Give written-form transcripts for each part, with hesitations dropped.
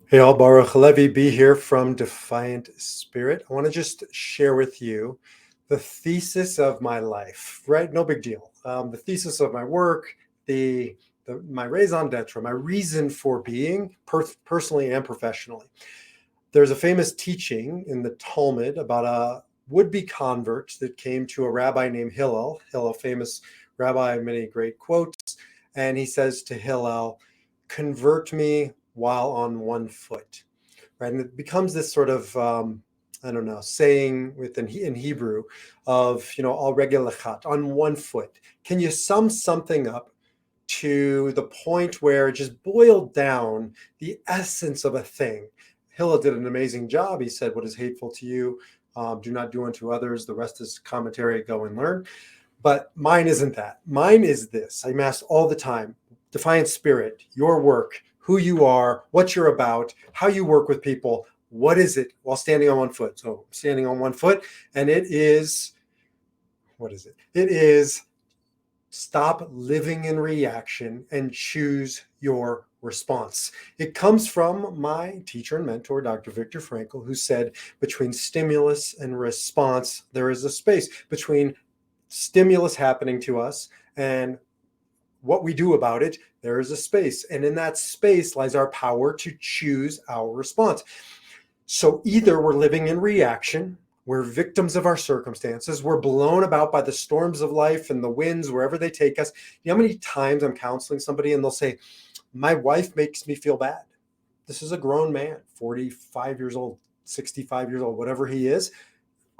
Hey, all, Baruch Levi B here from Defiant Spirit. I want to just share with you the thesis of my life, right? No big deal. The thesis of my work, my raison d'etre, my reason for being, personally and professionally. There's a famous teaching in the Talmud about a would-be convert that came to a rabbi named Hillel. Hillel, famous rabbi, many great quotes, and he says to Hillel, "Convert me while on one foot." Right? And it becomes this sort of I don't know, saying in Hebrew of, al regel echat, on one foot. Can you sum something up to the point where it just boiled down the essence of a thing? Hillel did an amazing job. He said, "What is hateful to you, do not do unto others. The rest is commentary. Go and learn." But mine isn't that. Mine is this. I'm asked all the time: Defiant Spirit, your work, who you are, what you're about, how you work with people. What is it while standing on one foot? So, standing on one foot, and it is, what is it? It is stop living in reaction and choose your response. It comes from my teacher and mentor, Dr. Viktor Frankl, who said between stimulus and response, there is a space between stimulus happening to us and what we do about it. There is a space, and in that space lies our power to choose our response. So either we're living in reaction, we're victims of our circumstances, we're blown about by the storms of life and the winds wherever they take us. You know how many times I'm counseling somebody and they'll say, "My wife makes me feel bad." This is a grown man, 45 years old, 65 years old, whatever he is.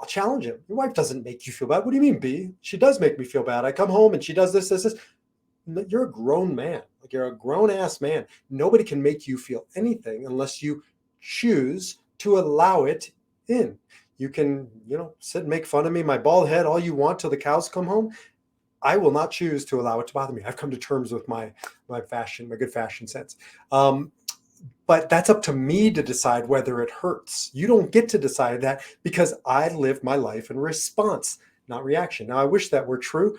I'll challenge him. "Your wife doesn't make you feel bad." "What do you mean, B? She does make me feel bad. I come home and she does this, this, this." You're a grown man. Like, you're a grown ass man. Nobody can make you feel anything unless you choose to allow it in. You can, sit and make fun of me, my bald head, all you want till the cows come home. I will not choose to allow it to bother me. I've come to terms with my fashion, my good fashion sense. But that's up to me to decide whether it hurts. You don't get to decide that, because I live my life in response, not reaction. Now, I wish that were true.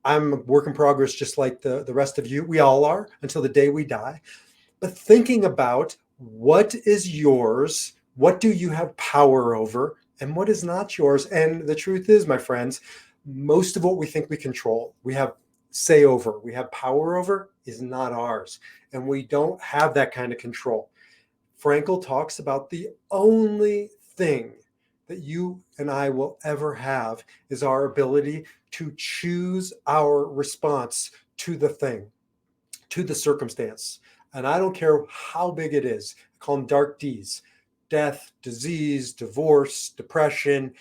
I'm a work in progress, just like the rest of you. We all are, until the day we die. But thinking about what is yours, what do you have power over, and what is not yours. And the truth is, my friends, most of what we think we control, we have say over, we have power over, is not ours. And we don't have that kind of control. Frankl talks about the only thing that you and I will ever have is our ability to choose our response to the thing, to the circumstance. And I don't care how big it is. I call them dark D's: death, disease, divorce, depression,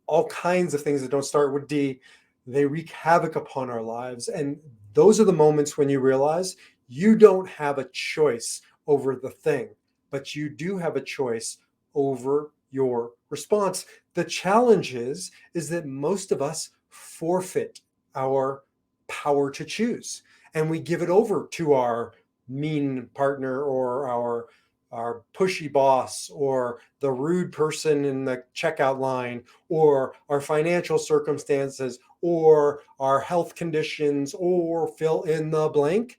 all kinds of things that don't start with D. They wreak havoc upon our lives. And those are the moments when you realize you don't have a choice over the thing, but you do have a choice over your response. The challenge is that most of us forfeit our power to choose, and we give it over to our mean partner, or our pushy boss, or the rude person in the checkout line, or our financial circumstances, or our health conditions, or fill in the blank.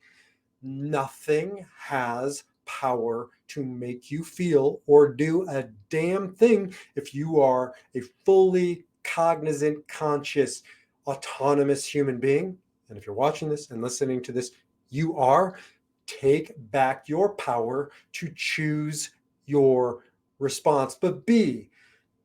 Nothing has power to make you feel or do a damn thing if you are a fully cognizant, conscious, autonomous human being. And if you're watching this and listening to this, you are. Take back your power to choose your response. But B,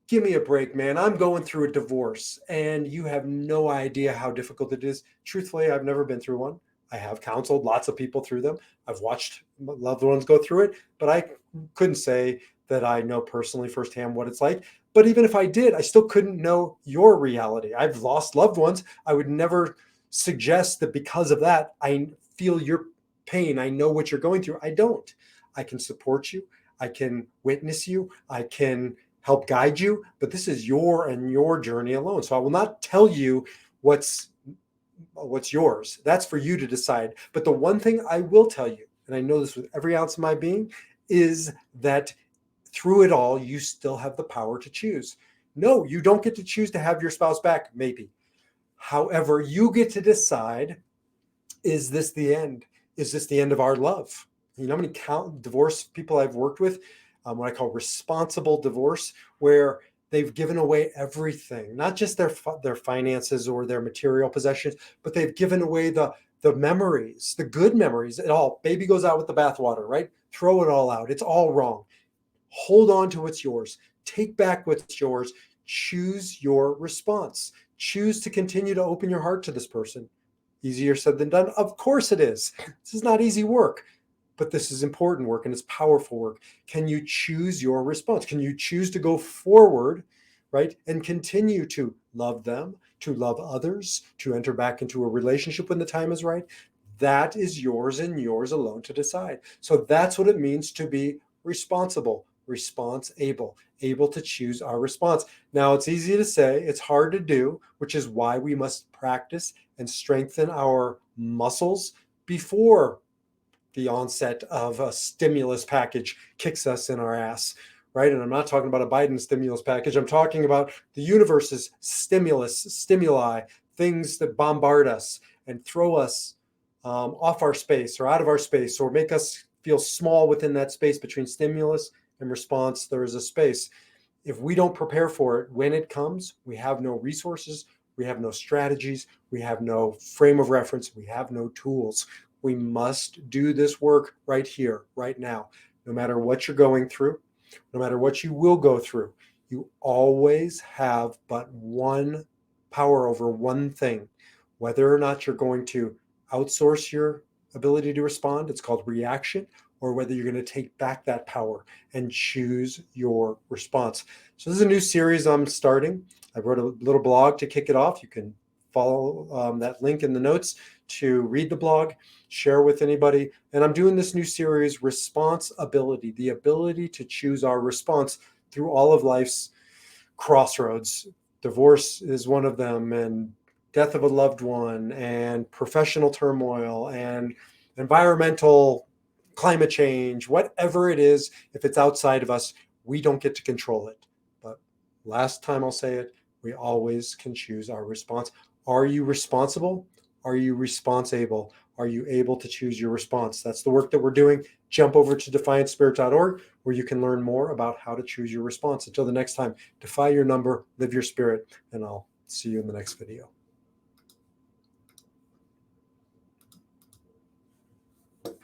give me a break, man. I'm going through a divorce and you have no idea how difficult it is. Truthfully, I've never been through one. I have counseled lots of people through them. I've watched loved ones go through it, but I couldn't say that I know personally firsthand what it's like. But even if I did, I still couldn't know your reality. I've lost loved ones. I would never suggest that because of that, I feel your pain. I know what you're going through. I don't. I can support you. I can witness you. I can help guide you, but this is your journey alone. So I will not tell you what's yours. That's for you to decide. But the one thing I will tell you, and I know this with every ounce of my being, is that through it all, you still have the power to choose. No, you don't get to choose to have your spouse back, maybe. However, you get to decide, is this the end? Is this the end of our love? You know how many divorce people I've worked with, what I call responsible divorce, where they've given away everything, not just their finances or their material possessions, but they've given away the memories, the good memories. It all, baby goes out with the bathwater, right? Throw it all out. It's all wrong. Hold on to what's yours. Take back what's yours. Choose your response. Choose to continue to open your heart to this person. Easier said than done. Of course it is. This is not easy work, but this is important work and it's powerful work. Can you choose your response? Can you choose to go forward, right? And continue to love them, to love others, to enter back into a relationship when the time is right? That is yours and yours alone to decide. So that's what it means to be responsible, response able to choose our response. Now, it's easy to say, it's hard to do, which is why we must practice and strengthen our muscles before the onset of a stimulus package kicks us in our ass, right? And I'm not talking about a Biden stimulus package. I'm talking about the universe's stimuli, things that bombard us and throw us off our space or out of our space or make us feel small within that space between stimulus and response. There is a space. If we don't prepare for it when it comes, we have no resources, we have no strategies, we have no frame of reference, we have no tools. We must do this work right here, right now. No matter what you're going through, no matter what you will go through, you always have but one power over one thing. Whether or not you're going to outsource your ability to respond, it's called reaction, or whether you're going to take back that power and choose your response. So this is a new series I'm starting. I wrote a little blog to kick it off. You can follow that link in the notes to read the blog, share with anybody. And I'm doing this new series, Responsibility, the ability to choose our response through all of life's crossroads. Divorce is one of them, and death of a loved one, and professional turmoil, and environmental climate change, whatever it is, if it's outside of us, we don't get to control it. But last time I'll say it, we always can choose our response. Are you responsible? Are you responsible? Are you able to choose your response? That's the work that we're doing. Jump over to defiantspirit.org where you can learn more about how to choose your response. Until the next time, defy your number, live your spirit, and I'll see you in the next video.